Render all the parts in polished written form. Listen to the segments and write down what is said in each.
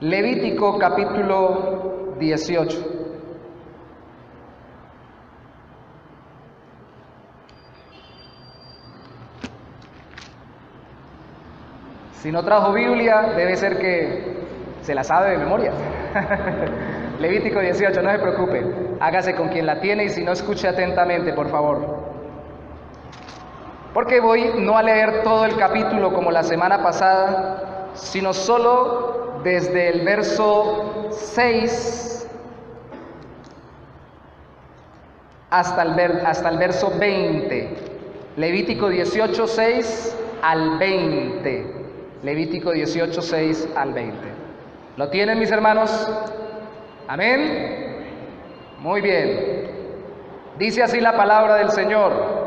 Levítico capítulo 18. Si no trajo Biblia, debe ser que se la sabe de memoria. Levítico 18, no se preocupe, hágase con quien la tiene y si no, escuche atentamente, por favor. Porque voy no a leer todo el capítulo como la semana pasada, sino solo desde el verso 6 hasta el verso 20. Levítico 18, 6 al 20. Levítico 18, 6 al 20. ¿Lo tienen, mis hermanos? Amén. Muy bien. Dice así la palabra del Señor.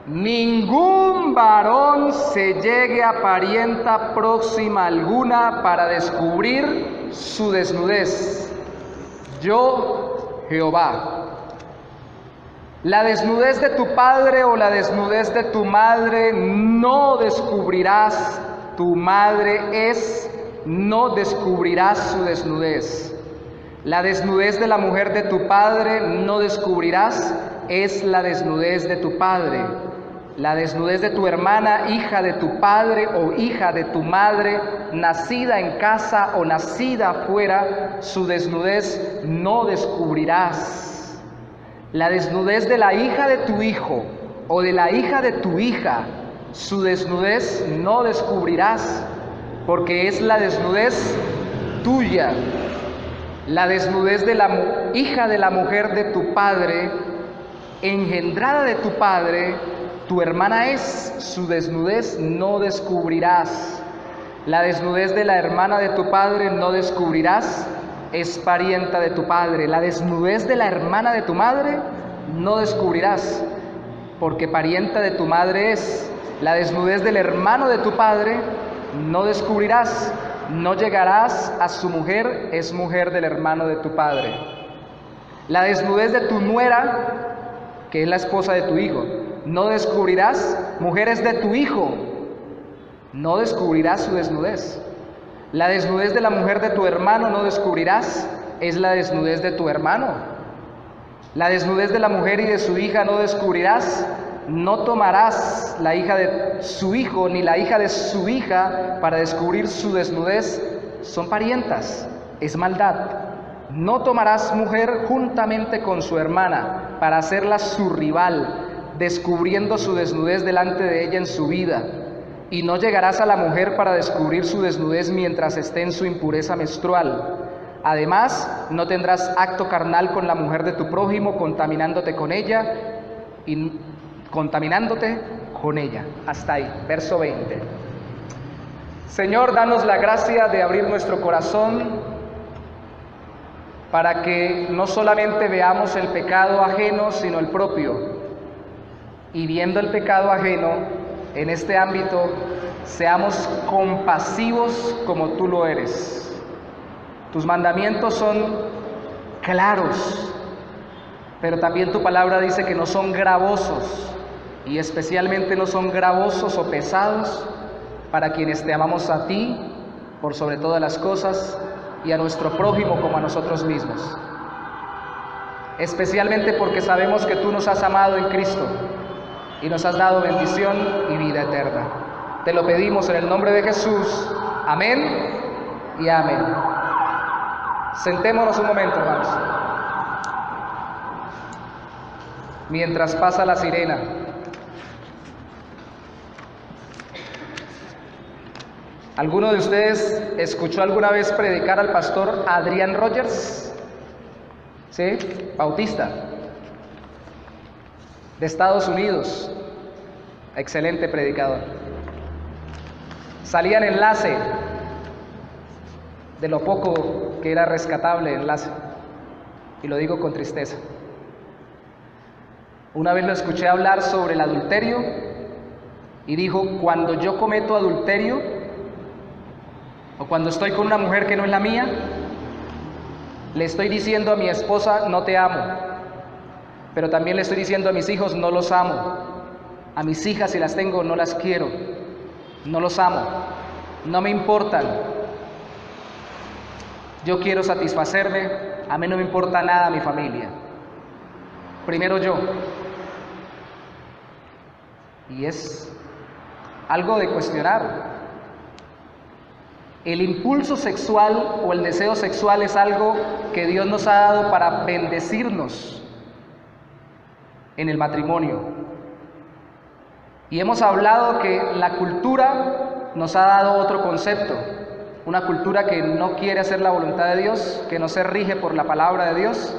Ningún varón se llegue a parienta próxima alguna para descubrir su desnudez. Yo, Jehová. La desnudez de tu padre o la desnudez de tu madre no descubrirás. Tu madre no descubrirás su desnudez. La desnudez de la mujer de tu padre no descubrirás, es la desnudez de tu padre. La desnudez de tu hermana, hija de tu padre o hija de tu madre, nacida en casa o nacida afuera, su desnudez no descubrirás. La desnudez de la hija de tu hijo o de la hija de tu hija, su desnudez no descubrirás, porque es la desnudez tuya. La desnudez de la hija de la mujer de tu padre, engendrada de tu padre, tu hermana es, su desnudez no descubrirás. La desnudez de la hermana de tu padre no descubrirás, es parienta de tu padre. La desnudez de la hermana de tu madre no descubrirás, porque parienta de tu madre es. La desnudez del hermano de tu padre no descubrirás, no llegarás a su mujer, es mujer del hermano de tu padre. La desnudez de tu nuera, que es la esposa de tu hijo, no descubrirás, mujeres de tu hijo, no descubrirás su desnudez. La desnudez de la mujer de tu hermano no descubrirás, es la desnudez de tu hermano. La desnudez de la mujer y de su hija no descubrirás, no tomarás la hija de su hijo ni la hija de su hija para descubrir su desnudez, son parientas, es maldad. No tomarás mujer juntamente con su hermana para hacerla su rival, descubriendo su desnudez delante de ella en su vida. Y no llegarás a la mujer para descubrir su desnudez mientras esté en su impureza menstrual. Además, no tendrás acto carnal con la mujer de tu prójimo, contaminándote con ella. Hasta ahí, verso 20. Señor, danos la gracia de abrir nuestro corazón para que no solamente veamos el pecado ajeno, sino el propio. Y viendo el pecado ajeno en este ámbito, seamos compasivos como tú lo eres. Tus mandamientos son claros, pero también tu palabra dice que no son gravosos, y especialmente no son gravosos o pesados para quienes te amamos a ti por sobre todas las cosas y a nuestro prójimo como a nosotros mismos. Especialmente porque sabemos que tú nos has amado en Cristo y nos has dado bendición y vida eterna. Te lo pedimos en el nombre de Jesús. Amén y amén. Sentémonos un momento, hermanos. Mientras pasa la sirena. ¿Alguno de ustedes escuchó alguna vez predicar al pastor Adrian Rogers? ¿Sí? Bautista. De Estados Unidos. Excelente predicador. Salía en Enlace, de lo poco que era rescatable Enlace, y lo digo con tristeza. Una vez lo escuché hablar sobre el adulterio y dijo: cuando yo cometo adulterio o cuando estoy con una mujer que no es la mía, le estoy diciendo a mi esposa: no te amo, pero también le estoy diciendo a mis hijos: no los amo. A mis hijas, si las tengo, no las quiero, no los amo, no me importan. yo quiero satisfacerme, a mí no me importa nada mi familia. Primero yo. Y es algo de cuestionar. El impulso sexual o el deseo sexual es algo que Dios nos ha dado para bendecirnos en el matrimonio. Y hemos hablado que la cultura nos ha dado otro concepto, una cultura que no quiere hacer la voluntad de Dios, que no se rige por la palabra de Dios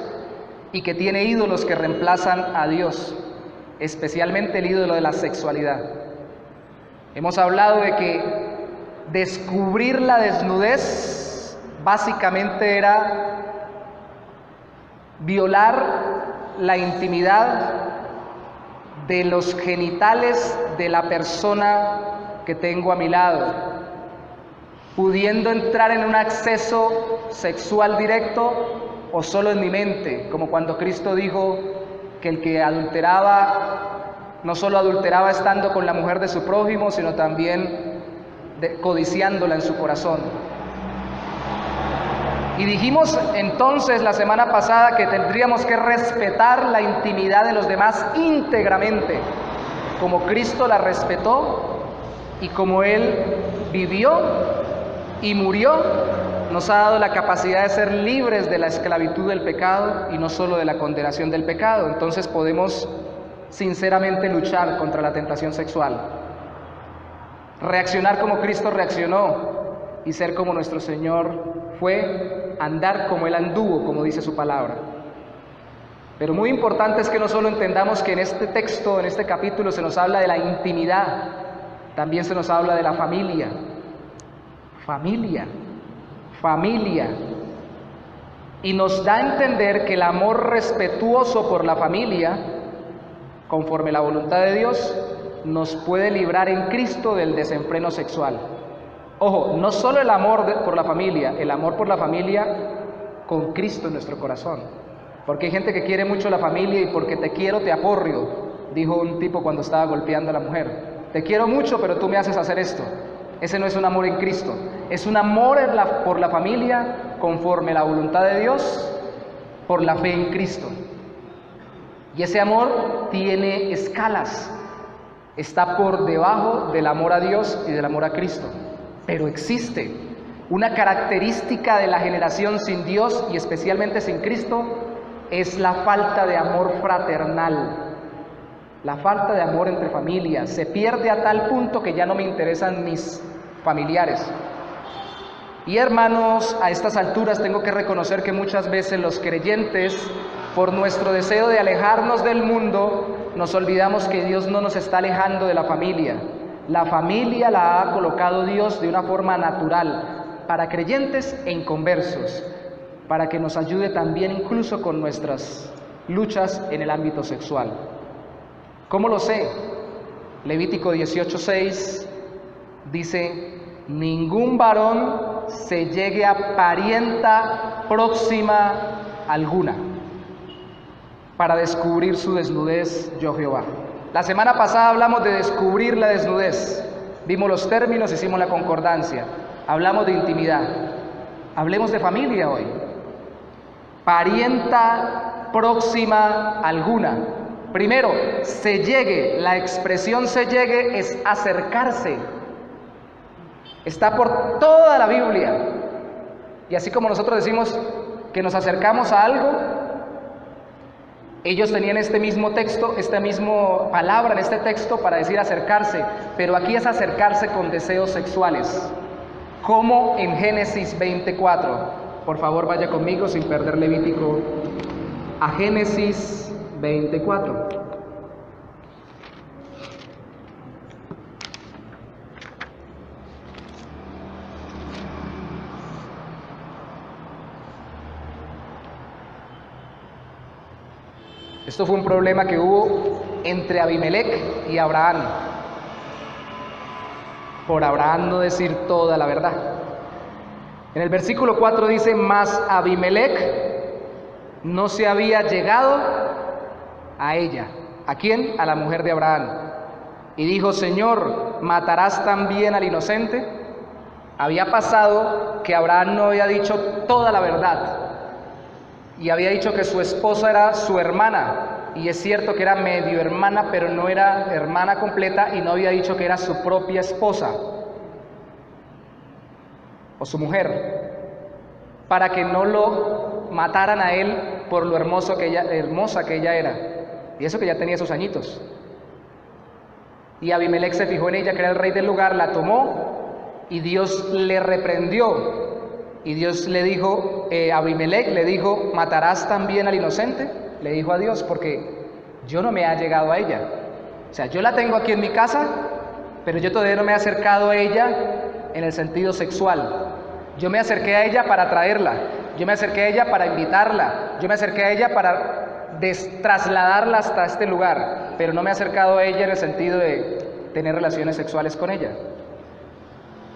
y que tiene ídolos que reemplazan a Dios, especialmente el ídolo de la sexualidad. Hemos hablado de que descubrir la desnudez básicamente era violar la intimidad de los genitales de la persona que tengo a mi lado, pudiendo entrar en un acceso sexual directo o solo en mi mente, como cuando Cristo dijo que el que adulteraba, no solo adulteraba estando con la mujer de su prójimo, sino también codiciándola en su corazón. Y dijimos entonces la semana pasada que tendríamos que respetar la intimidad de los demás íntegramente, como Cristo la respetó y como Él vivió y murió, nos ha dado la capacidad de ser libres de la esclavitud del pecado y no solo de la condenación del pecado. Entonces podemos sinceramente luchar contra la tentación sexual, reaccionar como Cristo reaccionó y ser como nuestro Señor fue, andar como Él anduvo, como dice su palabra. Pero muy importante es que no solo entendamos que en este texto, en este capítulo, se nos habla de la intimidad, también se nos habla de la familia. Familia. Y nos da a entender que el amor respetuoso por la familia, conforme la voluntad de Dios, nos puede librar en Cristo del desenfreno sexual. Ojo, no solo el amor por la familia, el amor por la familia con Cristo en nuestro corazón. Porque hay gente que quiere mucho la familia y porque te quiero te aporrio, dijo un tipo cuando estaba golpeando a la mujer. Te quiero mucho, pero tú me haces hacer esto. Ese no es un amor en Cristo, es un amor por la familia conforme la voluntad de Dios, por la fe en Cristo. Y ese amor tiene escalas, está por debajo del amor a Dios y del amor a Cristo. Pero existe una característica de la generación sin Dios y especialmente sin Cristo, es la falta de amor fraternal, la falta de amor entre familias. Se pierde a tal punto que ya no me interesan mis familiares. Y hermanos, a estas alturas tengo que reconocer que muchas veces los creyentes, por nuestro deseo de alejarnos del mundo, nos olvidamos que Dios no nos está alejando de la familia. La familia la ha colocado Dios de una forma natural, para creyentes e inconversos, para que nos ayude también incluso con nuestras luchas en el ámbito sexual. ¿Cómo lo sé? Levítico 18:6 dice: ningún varón se llegue a parienta próxima alguna para descubrir su desnudez, yo Jehová. La semana pasada hablamos de descubrir la desnudez, vimos los términos, hicimos la concordancia, hablamos de intimidad. Hablemos de familia hoy. Parienta próxima alguna. Primero, se llegue, la expresión se llegue es acercarse. Está por toda la Biblia. Y así como nosotros decimos que nos acercamos a algo, ellos tenían este mismo texto, esta misma palabra en este texto para decir acercarse, pero aquí es acercarse con deseos sexuales, como en Génesis 24. Por favor, vaya conmigo sin perder Levítico a Génesis 24. Esto fue un problema que hubo entre Abimelec y Abraham, por Abraham no decir toda la verdad. En el versículo 4 dice: mas Abimelec no se había llegado a ella. ¿A quién? A la mujer de Abraham. Y dijo: Señor, ¿matarás también al inocente? Había pasado que Abraham no había dicho toda la verdad y había dicho que su esposa era su hermana, y es cierto que era medio hermana, pero no era hermana completa, y no había dicho que era su propia esposa o su mujer, para que no lo mataran a él por lo hermosa que ella era, y eso que ya tenía sus añitos. Y Abimelech se fijó en ella, que era el rey del lugar, la tomó, y Dios le reprendió, y Dios le dijo, Abimelech le dijo, ¿matarás también al inocente? Le dijo a Dios, porque yo no me he llegado a ella. O sea, yo la tengo aquí en mi casa, pero yo todavía no me he acercado a ella en el sentido sexual. Yo me acerqué a ella para traerla, yo me acerqué a ella para invitarla, yo me acerqué a ella para trasladarla hasta este lugar, pero no me he acercado a ella en el sentido de tener relaciones sexuales con ella.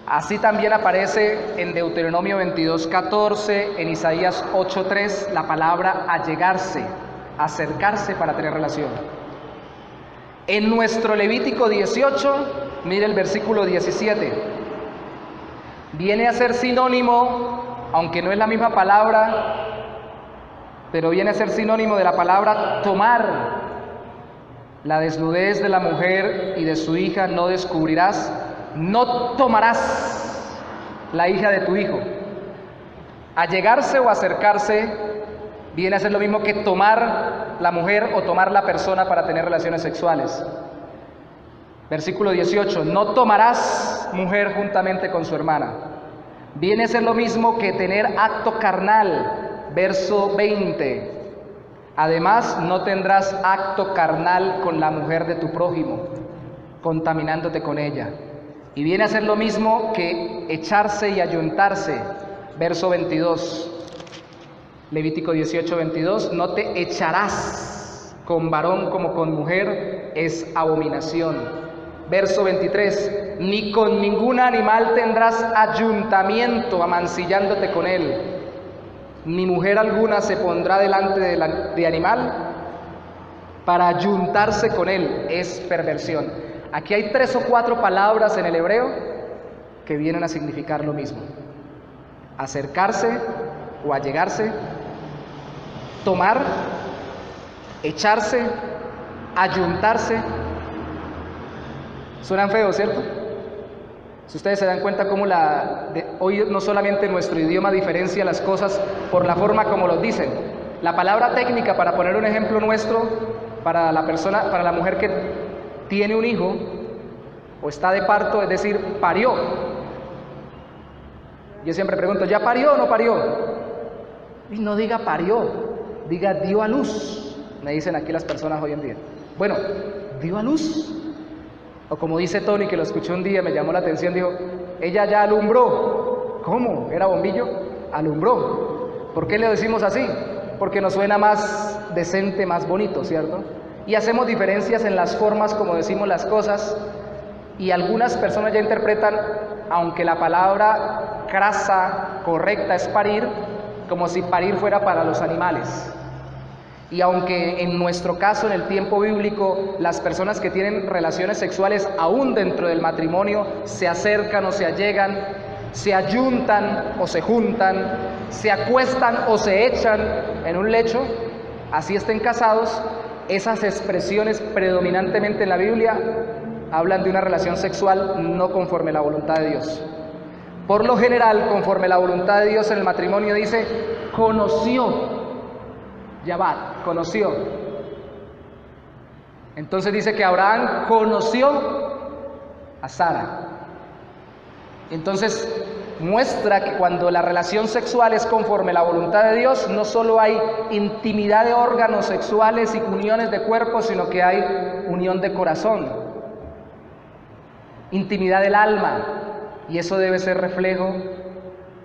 Así también aparece en Deuteronomio 22:14, en Isaías 8:3, la palabra allegarse, acercarse para tener relación. En nuestro Levítico 18, mire el versículo 17, viene a ser sinónimo, aunque no es la misma palabra, pero viene a ser sinónimo de la palabra tomar. La desnudez de la mujer y de su hija no descubrirás. No tomarás la hija de tu hijo. Allegarse o acercarse viene a ser lo mismo que tomar la mujer o tomar la persona para tener relaciones sexuales. Versículo 18, no tomarás mujer juntamente con su hermana. Viene a ser lo mismo que tener acto carnal. Verso 20, además no tendrás acto carnal con la mujer de tu prójimo, contaminándote con ella. Y viene a ser lo mismo que echarse y ayuntarse. Verso 22, Levítico 18:22, no te echarás con varón como con mujer, es abominación. Verso 23, ni con ningún animal tendrás ayuntamiento, amancillándote con él. Ni mujer alguna se pondrá delante de animal para ayuntarse con él, es perversión. Aquí hay 3 o 4 palabras en el hebreo que vienen a significar lo mismo: acercarse o allegarse, tomar, echarse, ayuntarse. Suenan feos, ¿cierto? Si ustedes se dan cuenta cómo hoy no solamente nuestro idioma diferencia las cosas por la forma como los dicen. La palabra técnica, para poner un ejemplo nuestro, para la mujer que tiene un hijo o está de parto, es decir, parió. Yo siempre pregunto, ¿ya parió o no parió? Y no diga parió, diga dio a luz, me dicen aquí las personas hoy en día. Bueno, dio a luz. O como dice Tony, que lo escuché un día, me llamó la atención, dijo, ella ya alumbró. ¿Cómo? ¿Era bombillo? Alumbró. ¿Por qué le decimos así? Porque nos suena más decente, más bonito, ¿cierto? Y hacemos diferencias en las formas como decimos las cosas, y algunas personas ya interpretan, aunque la palabra crasa, correcta, es parir, como si parir fuera para los animales. Y aunque en nuestro caso, en el tiempo bíblico, las personas que tienen relaciones sexuales aún dentro del matrimonio se acercan o se allegan, se ayuntan o se juntan, se acuestan o se echan en un lecho, así estén casados, esas expresiones predominantemente en la Biblia hablan de una relación sexual no conforme a la voluntad de Dios. Por lo general, conforme a la voluntad de Dios en el matrimonio dice, conoció. Yabat, conoció. Entonces dice que Abraham conoció a Sara. Entonces muestra que cuando la relación sexual es conforme a la voluntad de Dios, no solo hay intimidad de órganos sexuales y uniones de cuerpo, sino que hay unión de corazón, intimidad del alma, y eso debe ser reflejo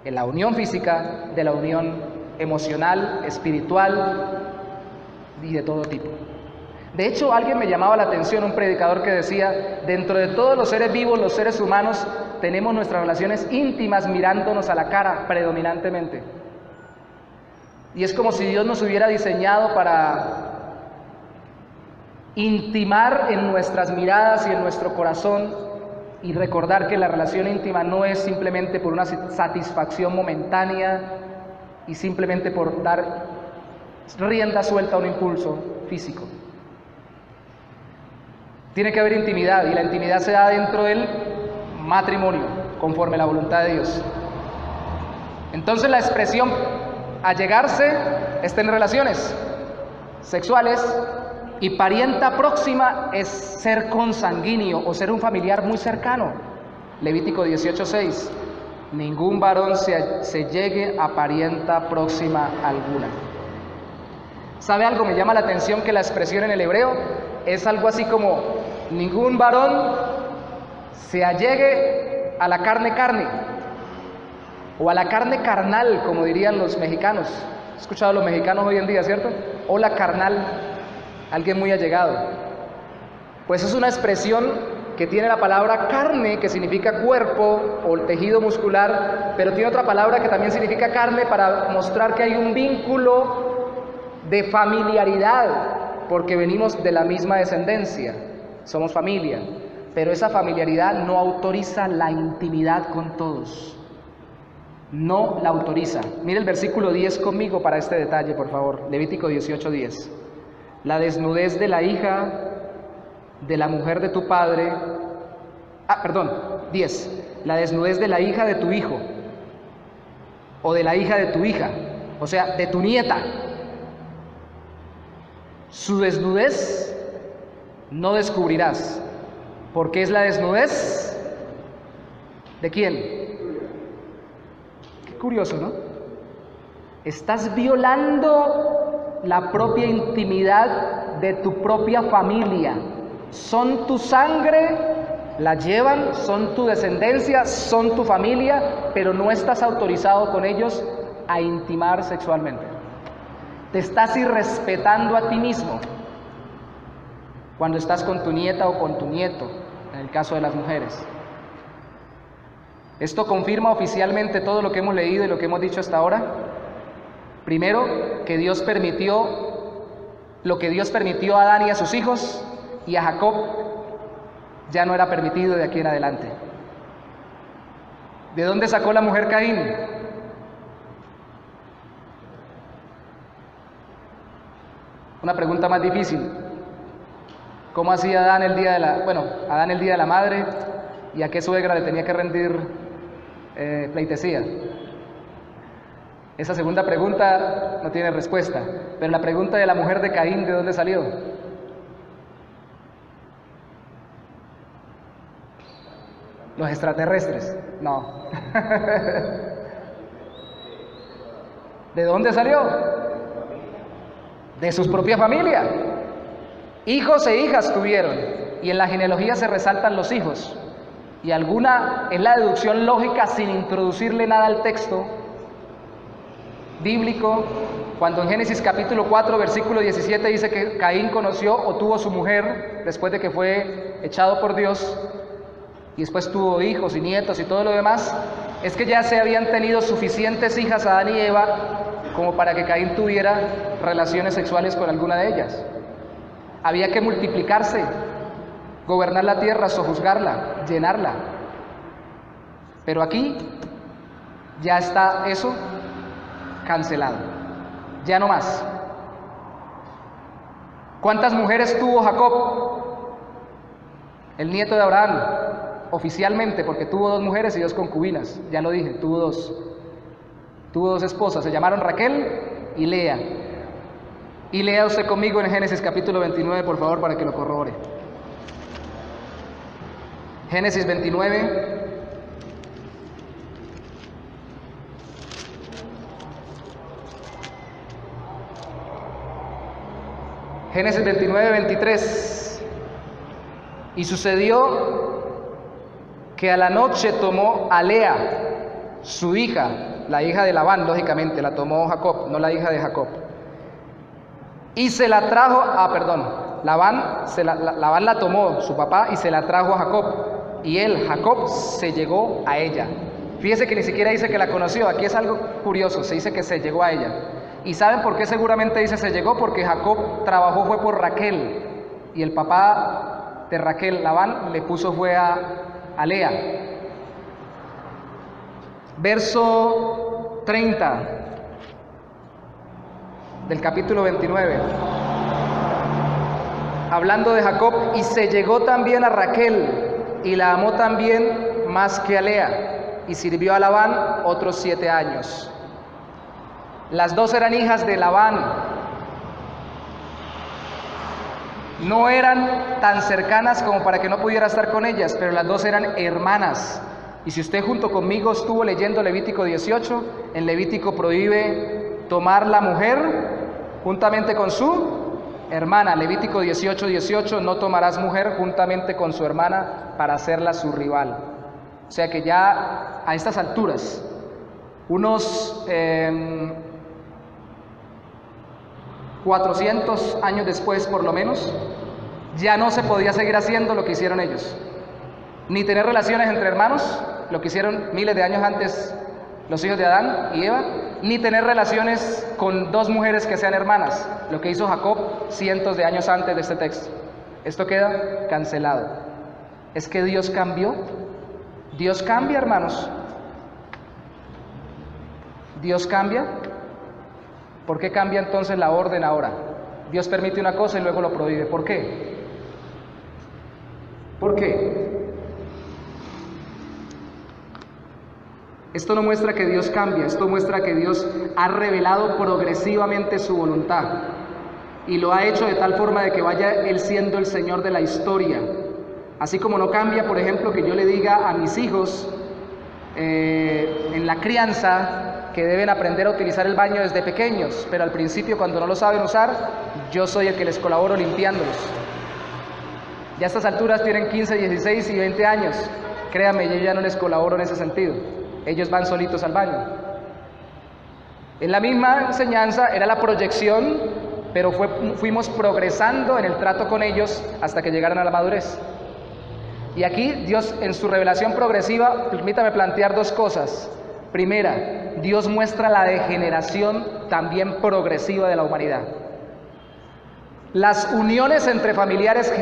en la unión física, de la unión emocional, espiritual y de todo tipo. De hecho, alguien me llamaba la atención, un predicador que decía, dentro de todos los seres vivos, los seres humanos, tenemos nuestras relaciones íntimas mirándonos a la cara predominantemente. Y es como si Dios nos hubiera diseñado para intimar en nuestras miradas y en nuestro corazón y recordar que la relación íntima no es simplemente por una satisfacción momentánea y simplemente por dar rienda suelta a un impulso físico. Tiene que haber intimidad, y la intimidad se da dentro del matrimonio, conforme a la voluntad de Dios. Entonces la expresión allegarse está en relaciones sexuales, y parienta próxima es ser consanguíneo o ser un familiar muy cercano. Levítico 18:6. Ningún varón se llegue a parienta próxima alguna. ¿Sabe algo? Me llama la atención que la expresión en el hebreo es algo así como: ningún varón se allegue a la carne, o a la carne carnal, como dirían los mexicanos. ¿He escuchado a los mexicanos hoy en día, cierto? O la carnal, alguien muy allegado. Pues es una expresión que tiene la palabra carne, que significa cuerpo o tejido muscular, pero tiene otra palabra que también significa carne para mostrar que hay un vínculo de familiaridad, porque venimos de la misma descendencia, somos familia, pero esa familiaridad no autoriza la intimidad con todos. No la autoriza. Mire el versículo 10 conmigo para este detalle, por favor. Levítico 18:10. La desnudez de la hija de la mujer de tu padre. 10. La desnudez de la hija de tu hijo, o de la hija de tu hija, o sea, de tu nieta. Su desnudez no descubrirás, porque es la desnudez ¿de quién? Curioso, ¿no? Estás violando la propia intimidad de tu propia familia. Son tu sangre, la llevan, son tu descendencia, son tu familia, pero no estás autorizado con ellos a intimar sexualmente. Te estás irrespetando a ti mismo cuando estás con tu nieta o con tu nieto, en el caso de las mujeres. Esto confirma oficialmente todo lo que hemos leído y lo que hemos dicho hasta ahora. Primero, que Dios permitió lo que Dios permitió a Adán y a sus hijos, y a Jacob ya no era permitido de aquí en adelante. ¿De dónde sacó la mujer Caín? Una pregunta más difícil. ¿Cómo hacía Adán el día de Adán el día de la madre? ¿Y a qué suegra le tenía que rendir pleitesía? Esa segunda pregunta no tiene respuesta, pero la pregunta de la mujer de Caín, ¿de dónde salió? ¿Los extraterrestres? No. ¿De dónde salió? De su propia familia. Hijos e hijas tuvieron, y en la genealogía se resaltan los hijos. Y alguna es la deducción lógica sin introducirle nada al texto bíblico, cuando en Génesis capítulo 4 versículo 17 dice que Caín conoció o tuvo su mujer después de que fue echado por Dios, y después tuvo hijos y nietos y todo lo demás, es que ya se habían tenido suficientes hijas Adán y Eva como para que Caín tuviera relaciones sexuales con alguna de ellas. Había que multiplicarse, gobernar la tierra, sojuzgarla, llenarla. Pero aquí ya está eso cancelado, ya no más. ¿Cuántas mujeres tuvo Jacob, el nieto de Abraham? Oficialmente, porque tuvo 2 mujeres y 2 concubinas, ya lo dije, tuvo 2. Tuvo 2 esposas, se llamaron Raquel y Lea. Y lea usted conmigo en Génesis capítulo 29, por favor, para que lo corrobore. Génesis 29. Génesis 29, 23. Y sucedió que a la noche tomó a Lea, su hija, la hija de Labán, lógicamente, la tomó Jacob, no la hija de Jacob. Y se la trajo, Labán la tomó, su papá, y se la trajo a Jacob. Y él, Jacob, se llegó a ella. Fíjese que ni siquiera dice que la conoció, aquí es algo curioso, se dice que se llegó a ella. ¿Y saben por qué seguramente dice se llegó? Porque Jacob trabajó fue por Raquel, y el papá de Raquel, Labán, le puso fue a a Lea. Verso 30 del capítulo 29. Hablando de Jacob, y se llegó también a Raquel, y la amó también más que a Lea, y sirvió a Labán otros 7 años. Las dos eran hijas de Labán. No eran tan cercanas como para que no pudiera estar con ellas, pero las dos eran hermanas. Y si usted junto conmigo estuvo leyendo Levítico 18, en Levítico prohíbe tomar la mujer juntamente con su hermana. Levítico 18:18, no tomarás mujer juntamente con su hermana para hacerla su rival. O sea que ya a estas alturas, unos 400 años después por lo menos, ya no se podía seguir haciendo lo que hicieron ellos, ni tener relaciones entre hermanos, lo que hicieron miles de años antes los hijos de Adán y Eva, ni tener relaciones con dos mujeres que sean hermanas, lo que hizo Jacob cientos de años antes de este texto. Esto queda cancelado. Es que Dios cambió. Dios cambia, hermanos. Dios cambia. ¿Por qué cambia entonces la orden ahora? Dios permite una cosa y luego lo prohíbe. ¿Por qué? ¿Por qué? Esto no muestra que Dios cambia, esto muestra que Dios ha revelado progresivamente su voluntad y lo ha hecho de tal forma de que vaya Él siendo el Señor de la historia. Así como no cambia, por ejemplo, que yo le diga a mis hijos en la crianza que deben aprender a utilizar el baño desde pequeños, pero al principio cuando no lo saben usar, yo soy el que les colaboro limpiándolos. Ya a estas alturas tienen 15, 16 y 20 años. Créanme, yo ya no les colaboro en ese sentido. Ellos van solitos al baño. En la misma enseñanza era la proyección, pero fuimos progresando en el trato con ellos hasta que llegaron a la madurez. Y aquí Dios, en su revelación progresiva, permítame plantear dos cosas. Primera, Dios muestra la degeneración también progresiva de la humanidad. Las uniones entre familiares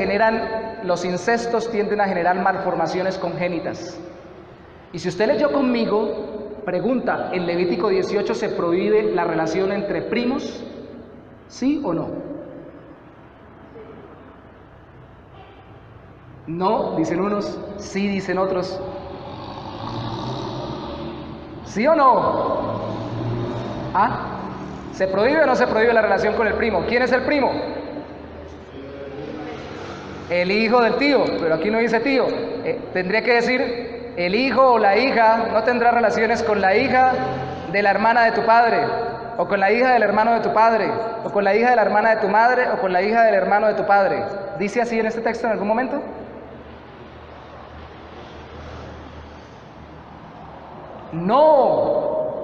los incestos tienden a generar malformaciones congénitas. Y si usted leyó conmigo, pregunta, ¿en Levítico 18 se prohíbe la relación entre primos? ¿Sí o no? No, dicen unos, sí, dicen otros. ¿Sí o no? ¿Ah? ¿Se prohíbe o no se prohíbe la relación con el primo? ¿Quién es el primo? El hijo del tío, pero aquí no dice tío. Tendría que decir, el hijo o la hija no tendrá relaciones con la hija de la hermana de tu padre, o con la hija del hermano de tu padre, o con la hija de la hermana de tu madre, o con la hija del hermano de tu padre. ¿Dice así en este texto en algún momento? No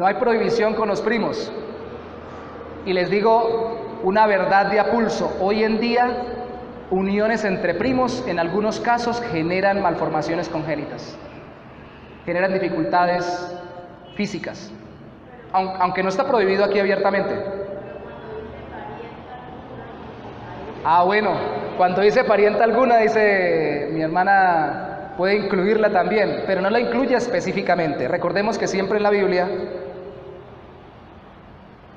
hay prohibición con los primos. Y les digo una verdad de a pulso. Hoy en día, uniones entre primos en algunos casos generan malformaciones congénitas, generan dificultades físicas, aunque no está prohibido aquí abiertamente. Bueno, cuando dice parienta alguna, dice mi hermana, puede incluirla también, pero no la incluye específicamente. Recordemos que siempre en la Biblia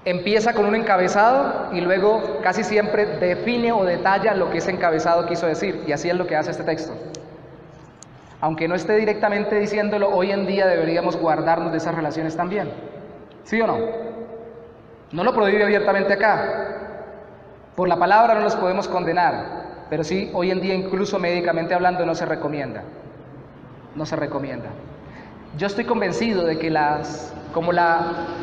empieza con un encabezado y luego casi siempre define o detalla lo que ese encabezado quiso decir, y así es lo que hace este texto. Aunque no esté directamente diciéndolo, hoy en día deberíamos guardarnos de esas relaciones también. ¿Sí o no? No lo prohíbe abiertamente acá. Por la palabra no los podemos condenar, pero sí, hoy en día, incluso médicamente hablando, no se recomienda. No se recomienda. Yo estoy convencido de que como la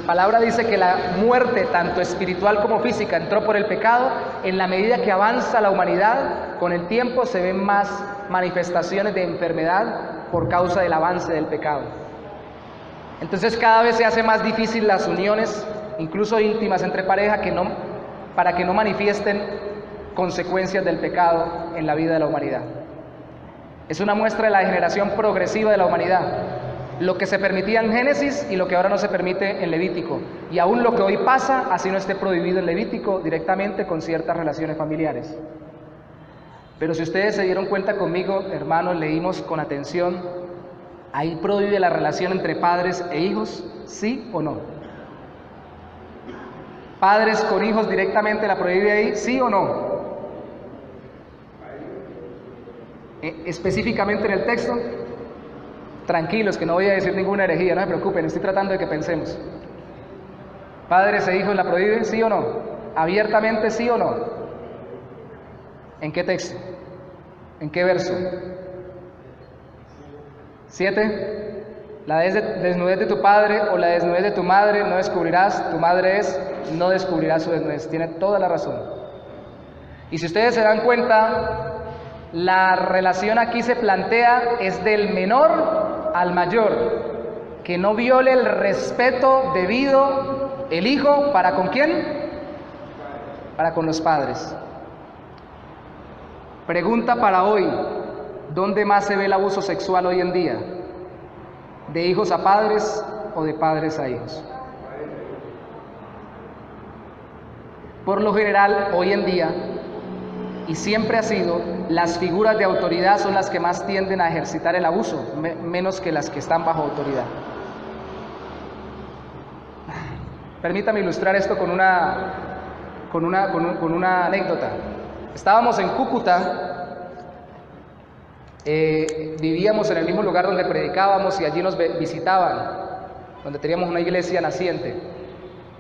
palabra dice que la muerte, tanto espiritual como física, entró por el pecado, en la medida que avanza la humanidad, con el tiempo se ven más manifestaciones de enfermedad por causa del avance del pecado. Entonces cada vez se hace más difícil las uniones, incluso íntimas entre pareja, para que no manifiesten consecuencias del pecado en la vida de la humanidad. Es una muestra de la degeneración progresiva de la humanidad. Lo que se permitía en Génesis y lo que ahora no se permite en Levítico. Y aún lo que hoy pasa, así no esté prohibido en Levítico, directamente con ciertas relaciones familiares. Pero si ustedes se dieron cuenta conmigo, hermanos, leímos con atención, ahí prohíbe la relación entre padres e hijos, ¿sí o no? ¿Padres con hijos directamente la prohíbe ahí, sí o no? Específicamente en el texto, tranquilos que no voy a decir ninguna herejía, no se preocupen, estoy tratando de que pensemos. ¿Padres e hijos la prohíben, sí o no? ¿Abiertamente sí o no? ¿En qué texto? ¿En qué verso? 7. La desnudez de tu padre o la desnudez de tu madre no descubrirás, tu madre no descubrirás su desnudez. Tiene toda la razón. Y si ustedes se dan cuenta, la relación aquí se plantea es del menor al mayor, que no viole el respeto debido el hijo, ¿para con quién? Para con los padres. Pregunta para hoy, ¿dónde más se ve el abuso sexual hoy en día? ¿De hijos a padres o de padres a hijos? Por lo general, hoy en día, y siempre ha sido, las figuras de autoridad son las que más tienden a ejercitar el abuso, menos que las que están bajo autoridad. Permítame ilustrar esto con una anécdota. Estábamos en Cúcuta, vivíamos en el mismo lugar donde predicábamos y allí nos visitaban, donde teníamos una iglesia naciente.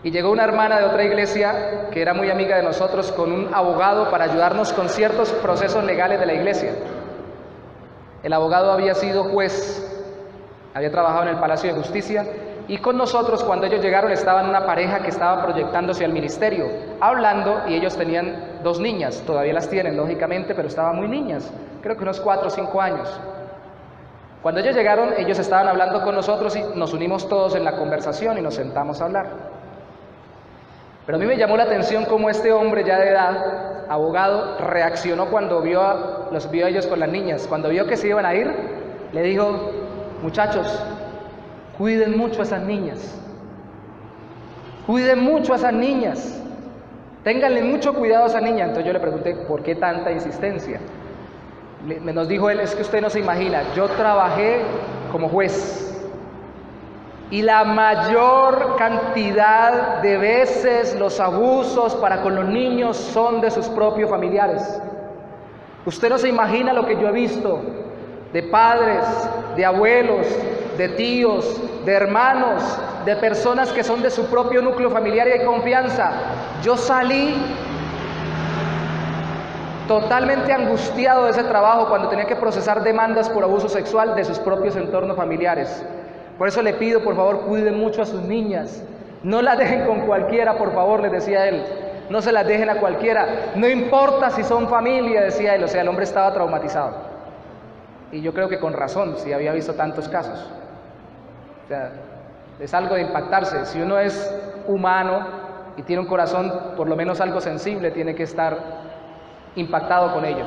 Y llegó una hermana de otra iglesia que era muy amiga de nosotros con un abogado para ayudarnos con ciertos procesos legales de la iglesia. El abogado había sido juez, había trabajado en el Palacio de Justicia, y con nosotros cuando ellos llegaron estaban una pareja que estaba proyectándose al ministerio, hablando, y ellos tenían 2 niñas, todavía las tienen lógicamente, pero estaban muy niñas, creo que unos 4 o 5 años. Cuando ellos llegaron, ellos estaban hablando con nosotros y nos unimos todos en la conversación y nos sentamos a hablar. Pero a mí me llamó la atención cómo este hombre ya de edad, abogado, reaccionó cuando los vio a ellos con las niñas. Cuando vio que se iban a ir, le dijo: muchachos, cuiden mucho a esas niñas. Cuiden mucho a esas niñas. Ténganle mucho cuidado a esa niña. Entonces yo le pregunté, ¿por qué tanta insistencia? Nos dijo él, es que usted no se imagina, yo trabajé como juez. Y la mayor cantidad de veces los abusos para con los niños son de sus propios familiares. Usted no se imagina lo que yo he visto de padres, de abuelos, de tíos, de hermanos, de personas que son de su propio núcleo familiar y de confianza. Yo salí totalmente angustiado de ese trabajo cuando tenía que procesar demandas por abuso sexual de sus propios entornos familiares. Por eso le pido, por favor, cuiden mucho a sus niñas. No las dejen con cualquiera, por favor, les decía él. No se las dejen a cualquiera. No importa si son familia, decía él. O sea, el hombre estaba traumatizado. Y yo creo que con razón, si había visto tantos casos. O sea, es algo de impactarse. Si uno es humano y tiene un corazón por lo menos algo sensible, tiene que estar impactado con ello.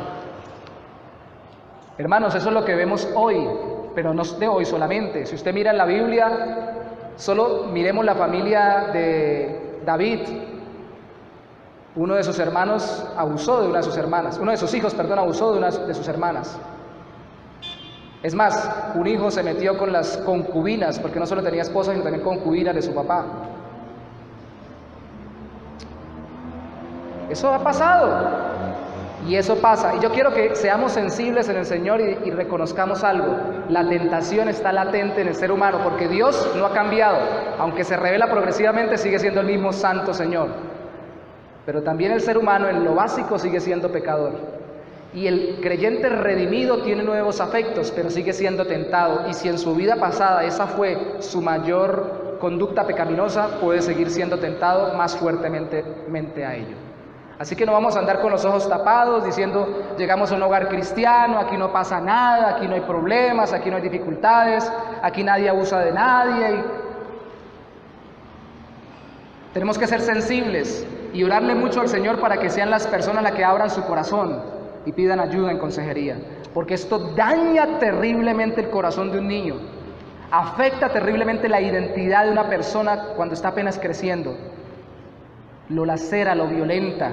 Hermanos, eso es lo que vemos hoy. Pero no de hoy solamente. Si usted mira en la Biblia, solo miremos la familia de David. Uno de sus hermanos abusó de una de sus hermanas. Uno de sus hijos, perdón, abusó de una de sus hermanas. Es más, un hijo se metió con las concubinas, porque no solo tenía esposa, sino también concubinas de su papá. Eso ha pasado. Y eso pasa, y yo quiero que seamos sensibles en el Señor y reconozcamos algo. La tentación está latente en el ser humano, porque Dios no ha cambiado. Aunque se revela progresivamente, sigue siendo el mismo Santo Señor. Pero también el ser humano en lo básico sigue siendo pecador. Y el creyente redimido tiene nuevos afectos, pero sigue siendo tentado. Y si en su vida pasada esa fue su mayor conducta pecaminosa, puede seguir siendo tentado más fuertemente a ello. Así que no vamos a andar con los ojos tapados diciendo, llegamos a un hogar cristiano, aquí no pasa nada, aquí no hay problemas, aquí no hay dificultades, aquí nadie abusa de nadie. Tenemos que ser sensibles y orarle mucho al Señor para que sean las personas las que abran su corazón y pidan ayuda en consejería, porque esto daña terriblemente el corazón de un niño, afecta terriblemente la identidad de una persona cuando está apenas creciendo. Lo lacera, lo violenta.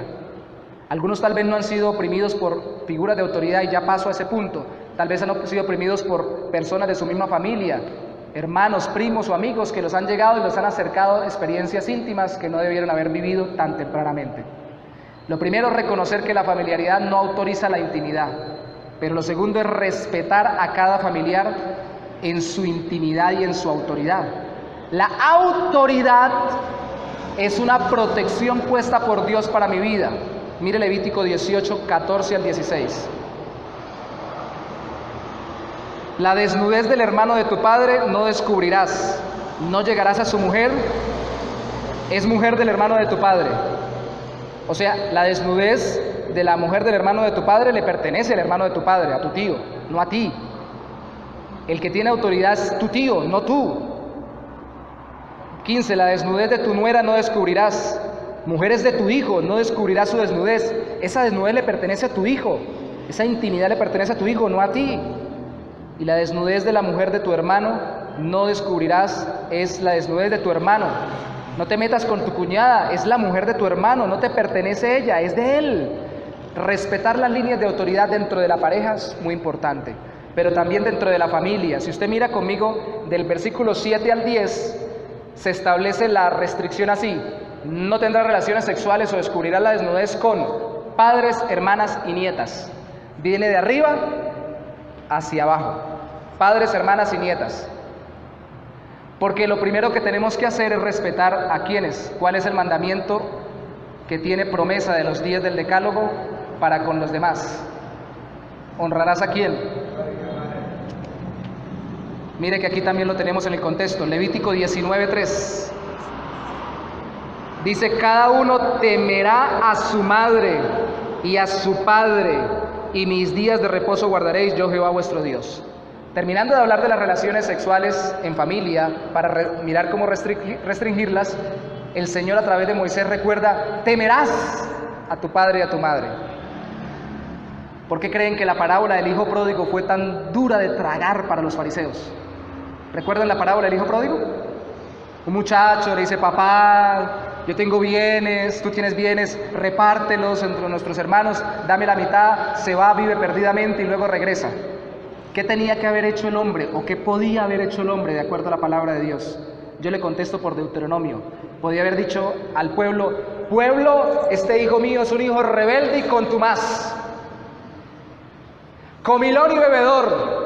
Algunos tal vez no han sido oprimidos por figuras de autoridad y ya paso a ese punto. Tal vez han sido oprimidos por personas de su misma familia, hermanos, primos o amigos que los han llegado y los han acercado a experiencias íntimas que no debieron haber vivido tan tempranamente. Lo primero es reconocer que la familiaridad no autoriza la intimidad, pero lo segundo es respetar a cada familiar en su intimidad y en su autoridad. La autoridad es una protección puesta por Dios para mi vida. Mire Levítico 18, 14 al 16. La desnudez del hermano de tu padre no descubrirás, no llegarás a su mujer, es mujer del hermano de tu padre. O sea, la desnudez de la mujer del hermano de tu padre le pertenece al hermano de tu padre, a tu tío, no a ti. El que tiene autoridad es tu tío, no tú. 15. La desnudez de tu nuera no descubrirás. Mujeres de tu hijo, no descubrirás su desnudez. Esa desnudez le pertenece a tu hijo. Esa intimidad le pertenece a tu hijo, no a ti. Y la desnudez de la mujer de tu hermano no descubrirás, es la desnudez de tu hermano. No te metas con tu cuñada, es la mujer de tu hermano, no te pertenece ella, es de él. Respetar las líneas de autoridad dentro de la pareja es muy importante, pero también dentro de la familia. Si usted mira conmigo, del versículo 7 al 10, se establece la restricción así: no tendrás relaciones sexuales o descubrirás la desnudez con padres, hermanas y nietas. Viene de arriba hacia abajo, padres, hermanas y nietas. Porque lo primero que tenemos que hacer es respetar a quienes. ¿Cuál es el mandamiento que tiene promesa de los 10 del decálogo para con los demás? ¿Honrarás a quién? Mire que aquí también lo tenemos en el contexto. Levítico 19:3. Dice: cada uno temerá a su madre y a su padre, y mis días de reposo guardaréis, yo Jehová vuestro Dios. Terminando de hablar de las relaciones sexuales en familia, para mirar cómo restringirlas, el Señor a través de Moisés recuerda: temerás a tu padre y a tu madre. ¿Por qué creen que la parábola del hijo pródigo fue tan dura de tragar para los fariseos? ¿Recuerdan la parábola del hijo pródigo? Un muchacho le dice: papá, yo tengo bienes, tú tienes bienes, repártelos entre nuestros hermanos, dame la mitad. Se va, vive perdidamente y luego regresa. ¿Qué tenía que haber hecho el hombre o qué podía haber hecho el hombre de acuerdo a la palabra de Dios? Yo le contesto por Deuteronomio. Podía haber dicho al pueblo: pueblo, este hijo mío es un hijo rebelde y contumaz, comilón y bebedor,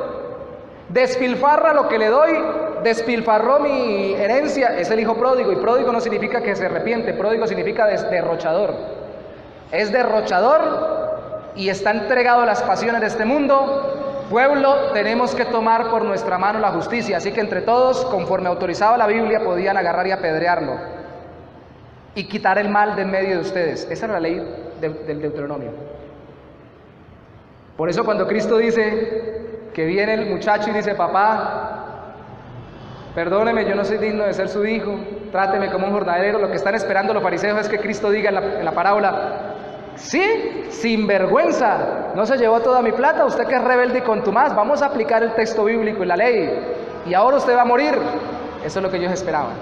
despilfarra lo que le doy, despilfarró mi herencia. Es el hijo pródigo, y pródigo no significa que se arrepiente, pródigo significa derrochador. Es derrochador y está entregado a las pasiones de este mundo. Pueblo, tenemos que tomar por nuestra mano la justicia. Así que entre todos, conforme autorizaba la Biblia, podían agarrar y apedrearlo y quitar el mal de en medio de ustedes. Esa era la ley del Deuteronomio. Por eso cuando Cristo dice que viene el muchacho y dice: papá, perdóneme, yo no soy digno de ser su hijo, tráteme como un jornalero, lo que están esperando los fariseos es que Cristo diga en la parábola: sí, sin vergüenza, no se llevó toda mi plata, usted que es rebelde y contumaz, vamos a aplicar el texto bíblico y la ley, y ahora usted va a morir. Eso es lo que ellos esperaban.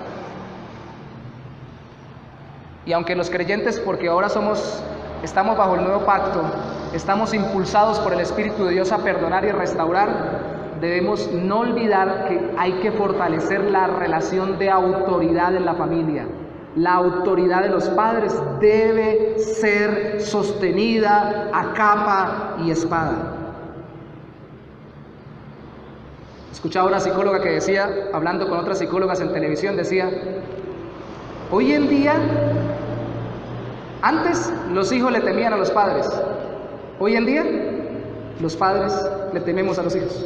Y aunque los creyentes, porque ahora estamos bajo el nuevo pacto, estamos impulsados por el Espíritu de Dios a perdonar y restaurar, debemos no olvidar que hay que fortalecer la relación de autoridad en la familia. La autoridad de los padres debe ser sostenida a capa y espada. Escuchaba una psicóloga que decía, hablando con otras psicólogas en televisión, decía: hoy en día, antes los hijos le temían a los padres, hoy en día los padres le tememos a los hijos.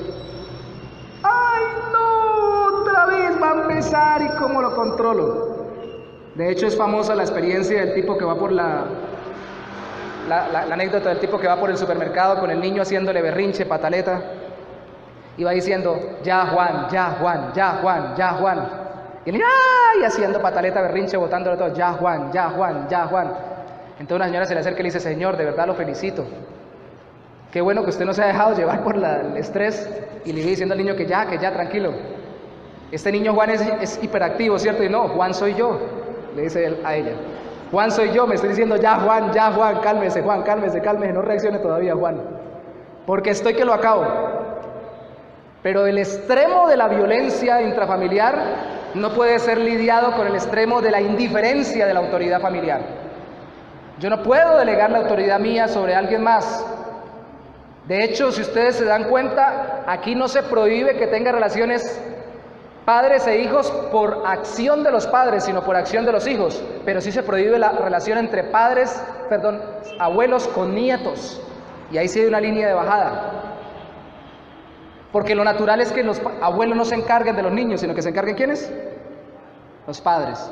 ¡Ay, no! Otra vez va a empezar, ¿y cómo lo controlo? De hecho, es famosa la experiencia del tipo que va por la anécdota del tipo que va por el supermercado con el niño haciéndole berrinche, pataleta, y va diciendo: ya Juan, ya Juan, ya Juan, ya Juan. Y el niño, ¡ay!, haciendo pataleta, berrinche, botándolo todo: ya Juan, ya Juan, ya Juan. Entonces una señora se le acerca y le dice: señor, de verdad lo felicito. Qué bueno que usted no se ha dejado llevar por el estrés. Y le iba diciendo al niño que ya, tranquilo. Este niño Juan es hiperactivo, ¿cierto? Y no, Juan soy yo, le dice él a ella. Juan soy yo, me estoy diciendo ya Juan, cálmese Juan, cálmese, no reaccione todavía Juan, porque estoy que lo acabo. Pero el extremo de la violencia intrafamiliar no puede ser lidiado con el extremo de la indiferencia de la autoridad familiar. Yo no puedo delegar la autoridad mía sobre alguien más. De hecho, si ustedes se dan cuenta, aquí no se prohíbe que tenga relaciones padres e hijos por acción de los padres, sino por acción de los hijos. Pero sí se prohíbe la relación entre abuelos con nietos. Y ahí sí hay una línea de bajada. Porque lo natural es que los abuelos no se encarguen de los niños, sino que se encarguen ¿quiénes? Los padres.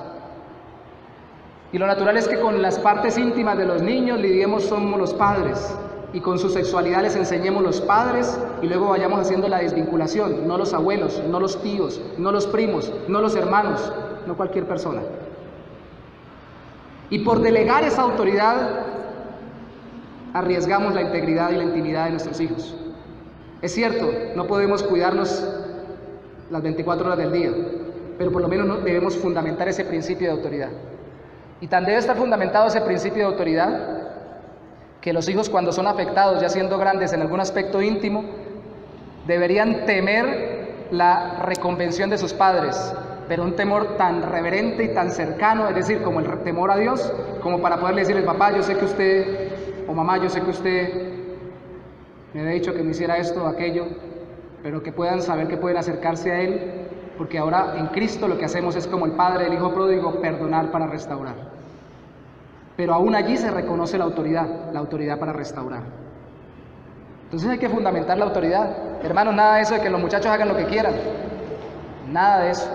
Y lo natural es que con las partes íntimas de los niños lidiemos somos los padres. Y con su sexualidad les enseñemos los padres y luego vayamos haciendo la desvinculación, no los abuelos, no los tíos, no los primos, no los hermanos, no cualquier persona. Y por delegar esa autoridad arriesgamos la integridad y la intimidad de nuestros hijos. Es cierto, no podemos cuidarnos las 24 horas del día, pero por lo menos debemos fundamentar ese principio de autoridad. Y tan debe estar fundamentado ese principio de autoridad que los hijos, cuando son afectados, ya siendo grandes en algún aspecto íntimo, deberían temer la reconvención de sus padres, pero un temor tan reverente y tan cercano, es decir, como el temor a Dios, como para poderle decirle: papá, yo sé que usted, o mamá, yo sé que usted me había dicho que me hiciera esto o aquello, pero que puedan saber que pueden acercarse a Él, porque ahora en Cristo lo que hacemos es como el Padre del Hijo Pródigo, perdonar para restaurar. Pero aún allí se reconoce la autoridad para restaurar. Entonces hay que fundamentar la autoridad. Hermanos, nada de eso de que los muchachos hagan lo que quieran. Nada de eso.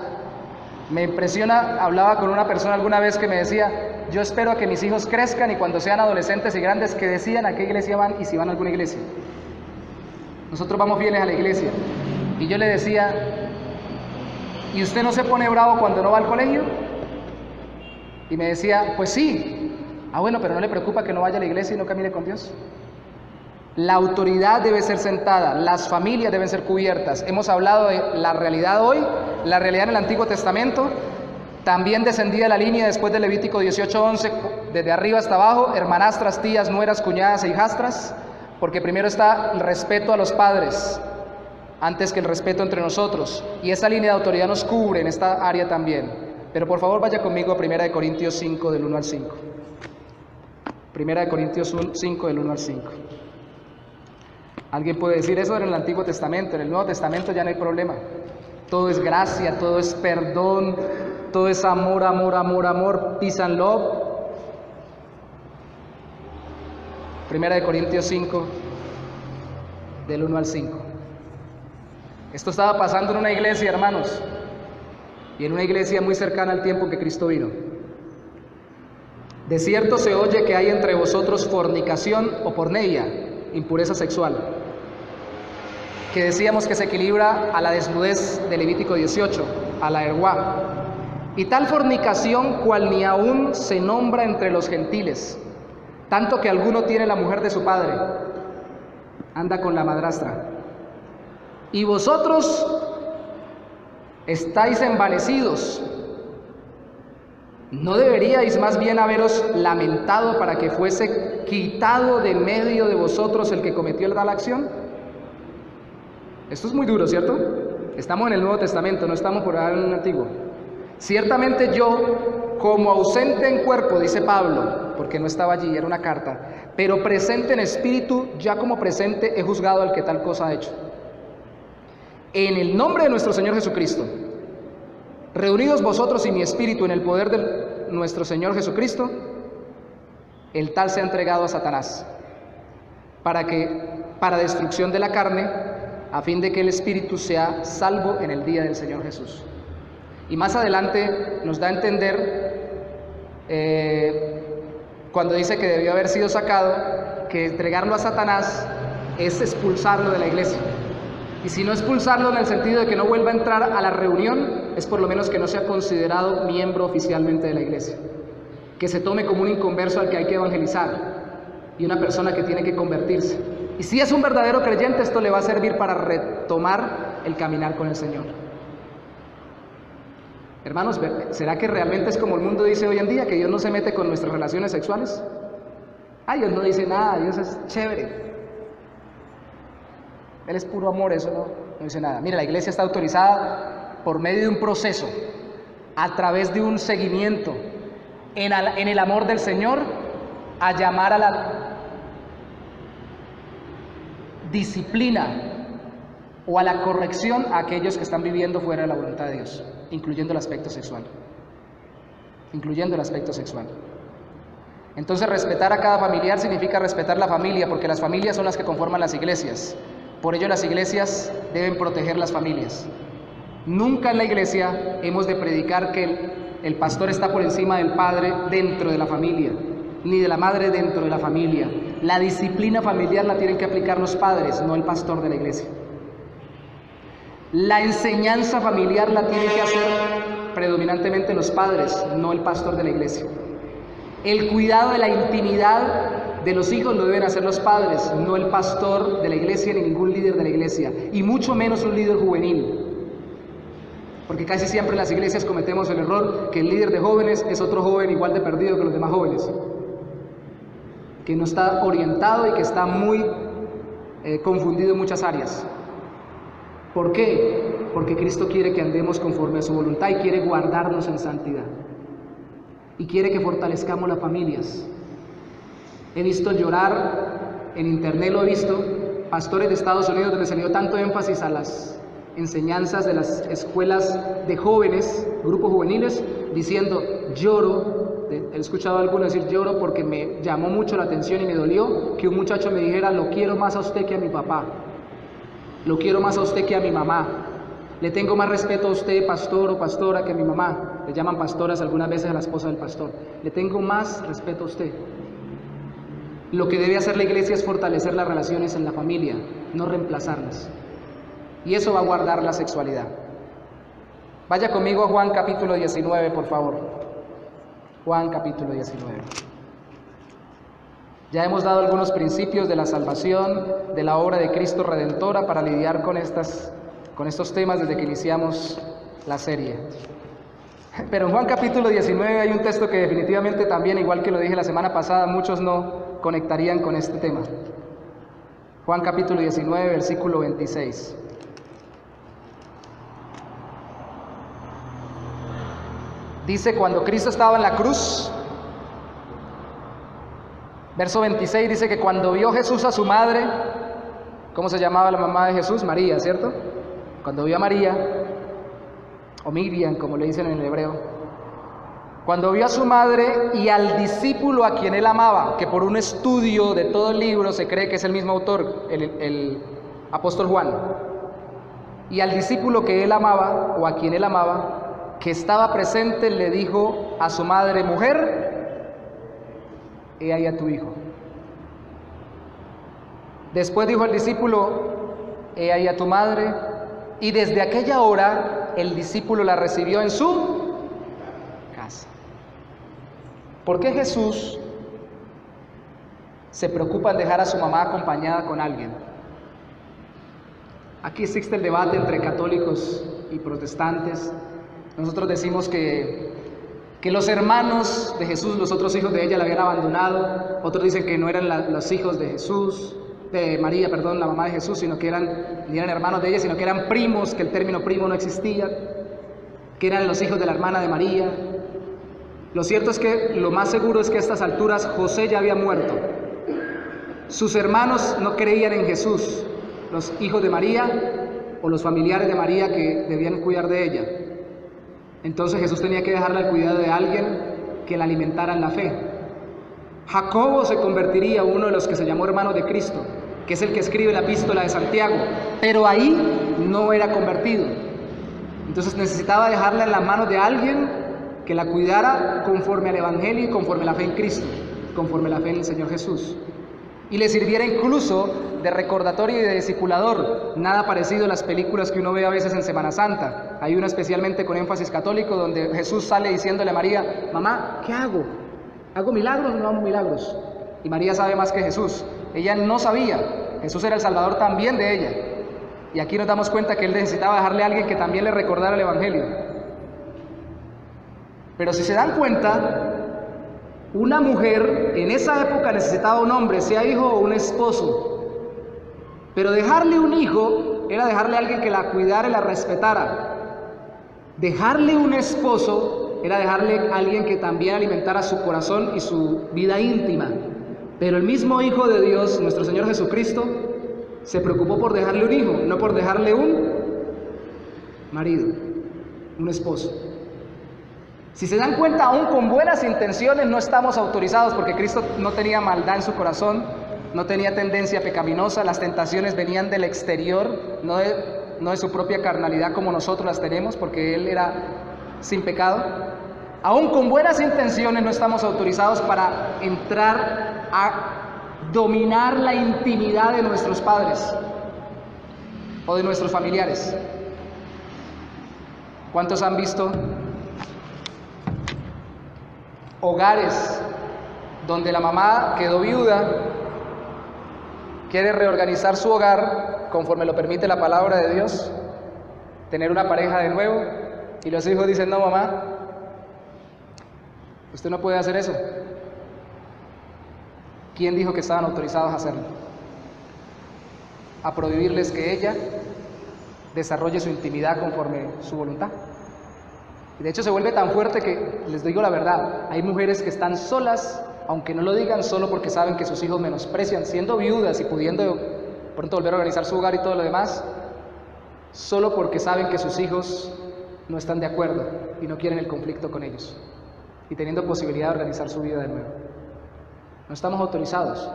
Me impresiona, hablaba con una persona alguna vez que me decía: yo espero a que mis hijos crezcan y cuando sean adolescentes y grandes que decidan a qué iglesia van y si van a alguna iglesia. Nosotros vamos fieles a la iglesia. Y yo le decía: ¿y usted no se pone bravo cuando no va al colegio? Y me decía: pues sí. Ah, bueno, pero ¿no le preocupa que no vaya a la iglesia y no camine con Dios? La autoridad debe ser sentada, las familias deben ser cubiertas. Hemos hablado de la realidad hoy, la realidad en el Antiguo Testamento. También descendía la línea después de Levítico 18:11, desde arriba hasta abajo: hermanastras, tías, nueras, cuñadas e hijastras, porque primero está el respeto a los padres, antes que el respeto entre nosotros. Y esa línea de autoridad nos cubre en esta área también. Pero por favor vaya conmigo a 1 Corintios 5, del 1 al 5. 1 Corintios 5, del 1 al 5. Alguien puede decir: eso era en el Antiguo Testamento, en el Nuevo Testamento ya no hay problema. Todo es gracia, todo es perdón, todo es amor, peace and love. 1 Corintios 5, del 1 al 5. Esto estaba pasando en una iglesia, hermanos, y en una iglesia muy cercana al tiempo que Cristo vino. De cierto se oye que hay entre vosotros fornicación o porneia, impureza sexual, que decíamos que se equilibra a la desnudez de Levítico 18, a la erguá, y tal fornicación cual ni aún se nombra entre los gentiles, tanto que alguno tiene la mujer de su padre, anda con la madrastra. Y vosotros estáis envanecidos. ¿No deberíais más bien haberos lamentado para que fuese quitado de medio de vosotros el que cometió tal acción? Esto es muy duro, ¿cierto? Estamos en el Nuevo Testamento, no estamos por ahí en el Antiguo. Ciertamente yo, como ausente en cuerpo, dice Pablo, porque no estaba allí, era una carta, pero presente en espíritu, ya como presente he juzgado al que tal cosa ha hecho. En el nombre de nuestro Señor Jesucristo, reunidos vosotros y mi espíritu en el poder de nuestro Señor Jesucristo, el tal se ha entregado a Satanás, para destrucción de la carne, a fin de que el espíritu sea salvo en el día del Señor Jesús. Y más adelante nos da a entender, cuando dice que debió haber sido sacado, que entregarlo a Satanás es expulsarlo de la iglesia. Y si no expulsarlo en el sentido de que no vuelva a entrar a la reunión, es por lo menos que no sea considerado miembro oficialmente de la iglesia, que se tome como un inconverso al que hay que evangelizar y una persona que tiene que convertirse. Y si es un verdadero creyente, esto le va a servir para retomar el caminar con el Señor. Hermanos, ¿será que realmente es como el mundo dice hoy en día, que Dios no se mete con nuestras relaciones sexuales? Dios no dice nada, Dios es chévere. Él es puro amor, eso no dice nada. Mira, la iglesia está autorizada por medio de un proceso, a través de un seguimiento, en el amor del Señor, a llamar a la disciplina o a la corrección a aquellos que están viviendo fuera de la voluntad de Dios, incluyendo el aspecto sexual. Entonces, respetar a cada familiar significa respetar la familia, porque las familias son las que conforman las iglesias. Por ello, las iglesias deben proteger las familias. Nunca en la iglesia hemos de predicar que el pastor está por encima del padre dentro de la familia, ni de la madre dentro de la familia. La disciplina familiar la tienen que aplicar los padres, no el pastor de la iglesia. La enseñanza familiar la tienen que hacer predominantemente los padres, no el pastor de la iglesia. El cuidado de la intimidad de los hijos lo deben hacer los padres, no el pastor de la iglesia ni ningún líder de la iglesia, y mucho menos un líder juvenil. Porque casi siempre en las iglesias cometemos el error que el líder de jóvenes es otro joven igual de perdido que los demás jóvenes, que no está orientado y que está muy confundido en muchas áreas. ¿Por qué? Porque Cristo quiere que andemos conforme a su voluntad y quiere guardarnos en santidad. Y quiere que fortalezcamos las familias. He visto llorar, en internet lo he visto, pastores de Estados Unidos donde se le dio tanto énfasis a las enseñanzas de las escuelas de jóvenes, grupos juveniles, diciendo, lloro, he escuchado a algunos decir, lloro porque me llamó mucho la atención y me dolió que un muchacho me dijera, lo quiero más a usted que a mi papá, lo quiero más a usted que a mi mamá, le tengo más respeto a usted, pastor o pastora, que a mi mamá. Le llaman pastoras algunas veces a la esposa del pastor. Le tengo más respeto a usted. Lo que debe hacer la iglesia es fortalecer las relaciones en la familia, no reemplazarlas. Y eso va a guardar la sexualidad. Vaya conmigo a Juan capítulo 19, por favor. Juan capítulo 19. Ya hemos dado algunos principios de la salvación, de la obra de Cristo Redentora para lidiar con estos temas desde que iniciamos la serie. Pero en Juan capítulo 19 hay un texto que definitivamente también, igual que lo dije la semana pasada, muchos no conectarían con este tema. Juan capítulo 19, versículo 26. Dice, cuando Cristo estaba en la cruz, verso 26 dice que cuando vio Jesús a su madre, ¿cómo se llamaba la mamá de Jesús? María, ¿cierto? Cuando vio a María, o Miriam, como le dicen en el hebreo, cuando vio a su madre y al discípulo a quien él amaba, que por un estudio de todo el libro se cree que es el mismo autor, el apóstol Juan, y al discípulo que él amaba, o a quien él amaba, que estaba presente, le dijo a su madre, mujer, he ahí a tu hijo. Después dijo al discípulo, he ahí a tu madre, y desde aquella hora el discípulo la recibió en su casa. ¿Por qué Jesús se preocupa en dejar a su mamá acompañada con alguien? Aquí existe el debate entre católicos y protestantes. Nosotros decimos que los hermanos de Jesús, los otros hijos de ella, la habían abandonado. Otros dicen que no eran los hijos de Jesús, de María, perdón, la mamá de Jesús, sino que eran hermanos de ella, sino que eran primos, que el término primo no existía, que eran los hijos de la hermana de María. Lo cierto es que lo más seguro es que a estas alturas José ya había muerto. Sus hermanos no creían en Jesús, los hijos de María o los familiares de María que debían cuidar de ella. Entonces Jesús tenía que dejarla al cuidado de alguien que la alimentara en la fe. Jacobo se convertiría en uno de los que se llamó hermano de Cristo, que es el que escribe la epístola de Santiago, pero ahí no era convertido. Entonces necesitaba dejarla en las manos de alguien que la cuidara conforme al Evangelio y conforme a la fe en Cristo, conforme a la fe en el Señor Jesús. Y le sirviera incluso de recordatorio y de discipulador, nada parecido a las películas que uno ve a veces en Semana Santa. Hay una especialmente con énfasis católico donde Jesús sale diciéndole a María, mamá, ¿qué hago? ¿Hago milagros o no hago milagros? Y María sabe más que Jesús. Ella no sabía, Jesús era el Salvador también de ella. Y aquí nos damos cuenta que él necesitaba dejarle a alguien que también le recordara el Evangelio. Pero si se dan cuenta, una mujer en esa época necesitaba un hombre, sea hijo o un esposo. Pero dejarle un hijo era dejarle a alguien que la cuidara y la respetara. Dejarle un esposo era dejarle a alguien que también alimentara su corazón y su vida íntima. Pero el mismo Hijo de Dios, nuestro Señor Jesucristo, se preocupó por dejarle un hijo, no por dejarle un marido, un esposo. Si se dan cuenta, aún con buenas intenciones no estamos autorizados, porque Cristo no tenía maldad en su corazón, no tenía tendencia pecaminosa, las tentaciones venían del exterior, no de su propia carnalidad como nosotros las tenemos, porque Él era sin pecado. Aún con buenas intenciones no estamos autorizados para entrar a dominar la intimidad de nuestros padres o de nuestros familiares. ¿Cuántos han visto hogares donde la mamá quedó viuda, quiere reorganizar su hogar conforme lo permite la palabra de Dios, tener una pareja de nuevo, y los hijos dicen: no, mamá, usted no puede hacer eso? ¿Quién dijo que estaban autorizados a hacerlo? A prohibirles que ella desarrolle su intimidad conforme su voluntad. Y de hecho se vuelve tan fuerte que, les digo la verdad, hay mujeres que están solas, aunque no lo digan, solo porque saben que sus hijos menosprecian, siendo viudas y pudiendo pronto volver a organizar su hogar y todo lo demás, solo porque saben que sus hijos no están de acuerdo y no quieren el conflicto con ellos, y teniendo posibilidad de organizar su vida de nuevo. No estamos autorizados.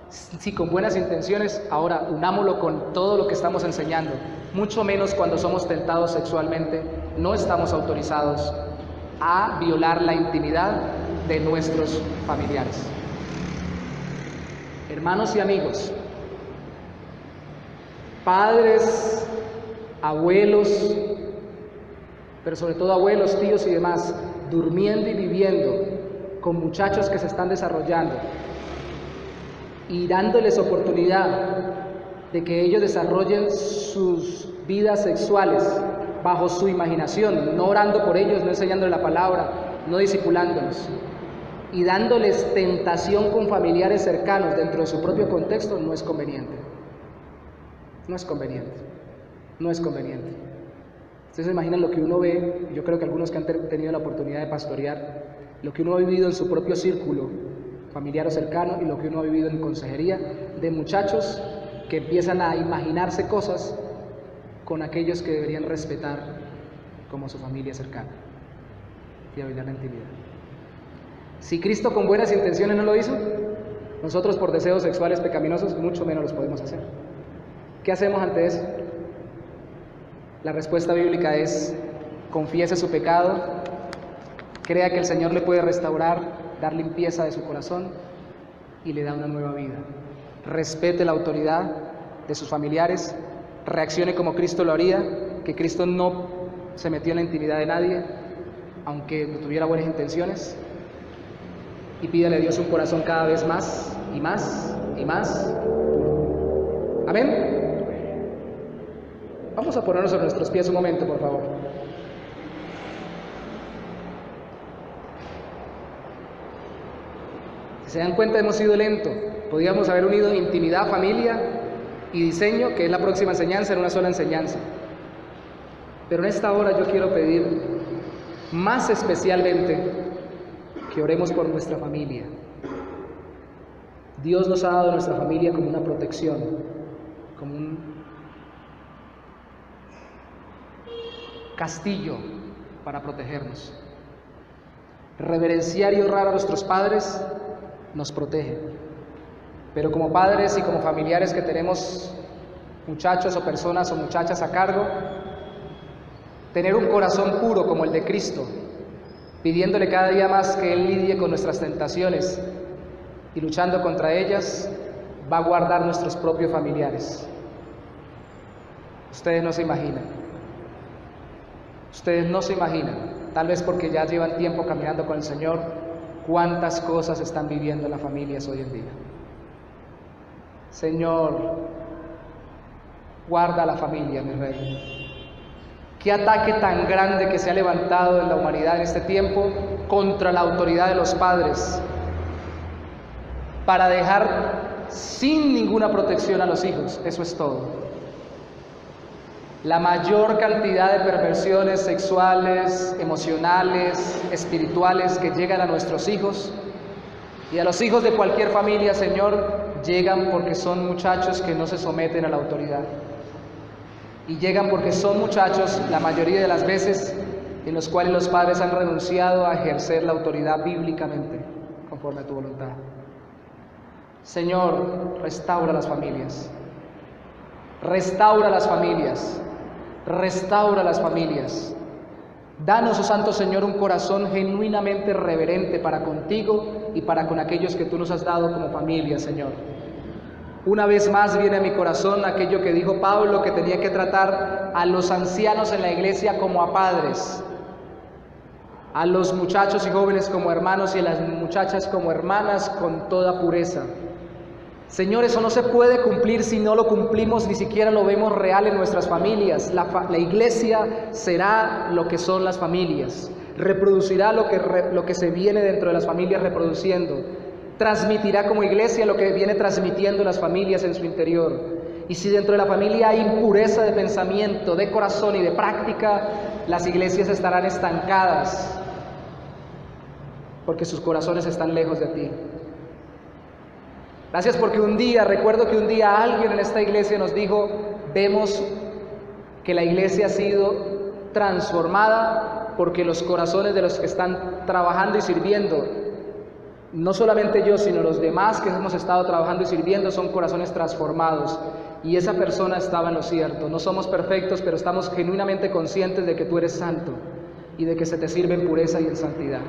Sí, con buenas intenciones, ahora unámoslo con todo lo que estamos enseñando, mucho menos cuando somos tentados sexualmente. No estamos autorizados a violar la intimidad de nuestros familiares. Hermanos y amigos, padres, abuelos, pero sobre todo abuelos, tíos y demás, durmiendo y viviendo con muchachos que se están desarrollando y dándoles oportunidad de que ellos desarrollen sus vidas sexuales bajo su imaginación, no orando por ellos, no enseñándoles la palabra, no discipulándolos, y dándoles tentación con familiares cercanos dentro de su propio contexto, no es conveniente. No es conveniente. No es conveniente. Ustedes se imaginan lo que uno ve, yo creo que algunos que han tenido la oportunidad de pastorear, lo que uno ha vivido en su propio círculo familiar o cercano, y lo que uno ha vivido en consejería, de muchachos que empiezan a imaginarse cosas con aquellos que deberían respetar como su familia cercana y a violar la intimidad. Si Cristo con buenas intenciones no lo hizo, nosotros por deseos sexuales pecaminosos mucho menos los podemos hacer. ¿Qué hacemos ante eso? La respuesta bíblica es: confiese su pecado, crea que el Señor le puede restaurar, dar limpieza de su corazón y le da una nueva vida. Respete la autoridad de sus familiares, reaccione como Cristo lo haría, que Cristo no se metió en la intimidad de nadie, aunque no tuviera buenas intenciones, y pídale a Dios un corazón cada vez más y más y más puro. Amén. Vamos a ponernos en nuestros pies un momento, por favor. Si se dan cuenta, hemos sido lentos. Podríamos haber unido intimidad, familia y diseño, que es la próxima enseñanza, en una sola enseñanza. Pero en esta hora yo quiero pedir más especialmente que oremos por nuestra familia. Dios nos ha dado nuestra familia como una protección, como un castillo para protegernos. Reverenciar y honrar a nuestros padres nos protege. Pero como padres y como familiares que tenemos muchachos o personas o muchachas a cargo, tener un corazón puro como el de Cristo, pidiéndole cada día más que Él lidie con nuestras tentaciones y luchando contra ellas, va a guardar nuestros propios familiares. Ustedes no se imaginan. Ustedes no se imaginan, tal vez porque ya llevan tiempo caminando con el Señor, cuántas cosas están viviendo las familias hoy en día. Señor, guarda a la familia, mi Rey. Qué ataque tan grande que se ha levantado en la humanidad en este tiempo contra la autoridad de los padres, para dejar sin ninguna protección a los hijos. Eso es todo. La mayor cantidad de perversiones sexuales, emocionales, espirituales que llegan a nuestros hijos y a los hijos de cualquier familia, Señor, llegan porque son muchachos que no se someten a la autoridad. Y llegan porque son muchachos, la mayoría de las veces, en los cuales los padres han renunciado a ejercer la autoridad bíblicamente, conforme a tu voluntad. Señor, restaura las familias. Restaura las familias. Restaura las familias. Danos, oh Santo Señor, un corazón genuinamente reverente para contigo y para con aquellos que tú nos has dado como familia, Señor. Una vez más viene a mi corazón aquello que dijo Pablo, que tenía que tratar a los ancianos en la iglesia como a padres, a los muchachos y jóvenes como hermanos y a las muchachas como hermanas con toda pureza. Señor, eso no se puede cumplir si no lo cumplimos, ni siquiera lo vemos real en nuestras familias. La iglesia será lo que son las familias, reproducirá lo que se viene dentro de las familias reproduciendo, transmitirá como iglesia lo que viene transmitiendo las familias en su interior. Y si dentro de la familia hay impureza de pensamiento, de corazón y de práctica, las iglesias estarán estancadas, porque sus corazones están lejos de ti. Gracias porque recuerdo que un día alguien en esta iglesia nos dijo, vemos que la iglesia ha sido transformada porque los corazones de los que están trabajando y sirviendo, no solamente yo, sino los demás que hemos estado trabajando y sirviendo, son corazones transformados. Y esa persona estaba en lo cierto. No somos perfectos, pero estamos genuinamente conscientes de que tú eres santo y de que se te sirve en pureza y en santidad.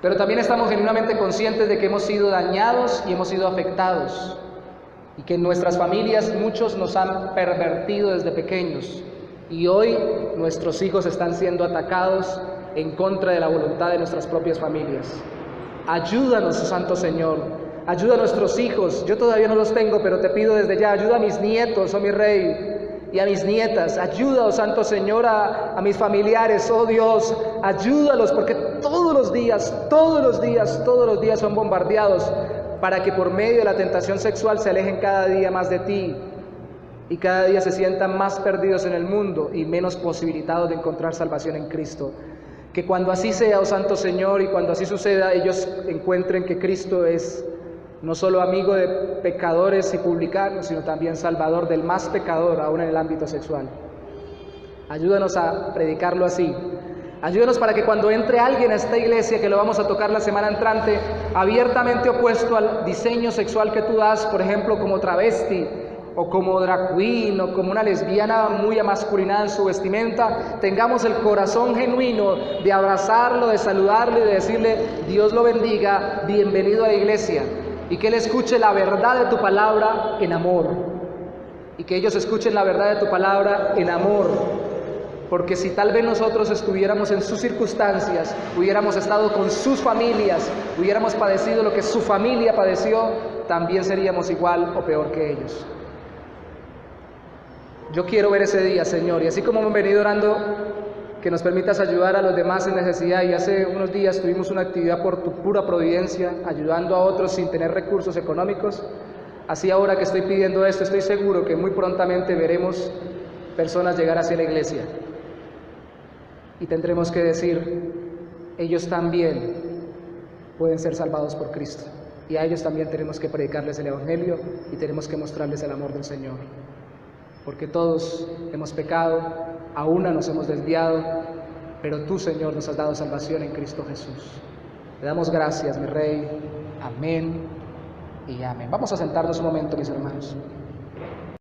Pero también estamos genuinamente conscientes de que hemos sido dañados y hemos sido afectados, y que en nuestras familias muchos nos han pervertido desde pequeños, y hoy nuestros hijos están siendo atacados en contra de la voluntad de nuestras propias familias. Ayúdanos, Santo Señor, ayuda a nuestros hijos. Yo todavía no los tengo, pero te pido desde ya, ayuda a mis nietos, oh mi Rey, y a mis nietas. Ayuda, oh Santo Señor, a mis familiares, oh Dios, ayúdalos, porque todos los días son bombardeados para que por medio de la tentación sexual se alejen cada día más de ti y cada día se sientan más perdidos en el mundo y menos posibilitados de encontrar salvación en Cristo. Que cuando así sea, oh Santo Señor, y cuando así suceda, ellos encuentren que Cristo es no solo amigo de pecadores y publicanos, sino también salvador del más pecador, aún en el ámbito sexual. Ayúdanos a predicarlo así. Ayúdanos para que cuando entre alguien a esta iglesia, que lo vamos a tocar la semana entrante, abiertamente opuesto al diseño sexual que tú das, por ejemplo, como travesti, o como drag queen, o como una lesbiana muy amasculinada en su vestimenta, tengamos el corazón genuino de abrazarlo, de saludarlo y de decirle, Dios lo bendiga, bienvenido a la iglesia, y que él escuche la verdad de tu palabra en amor, y que ellos escuchen la verdad de tu palabra en amor, porque si tal vez nosotros estuviéramos en sus circunstancias, hubiéramos estado con sus familias, hubiéramos padecido lo que su familia padeció, también seríamos igual o peor que ellos. Yo quiero ver ese día, Señor, y así como hemos venido orando, que nos permitas ayudar a los demás en necesidad, y hace unos días tuvimos una actividad por tu pura providencia, ayudando a otros sin tener recursos económicos, así ahora que estoy pidiendo esto, estoy seguro que muy prontamente veremos personas llegar hacia la iglesia, y tendremos que decir, ellos también pueden ser salvados por Cristo, y a ellos también tenemos que predicarles el Evangelio, y tenemos que mostrarles el amor del Señor. Porque todos hemos pecado, a una nos hemos desviado, pero tú, Señor, nos has dado salvación en Cristo Jesús. Te damos gracias, mi Rey. Amén y amén. Vamos a sentarnos un momento, mis hermanos.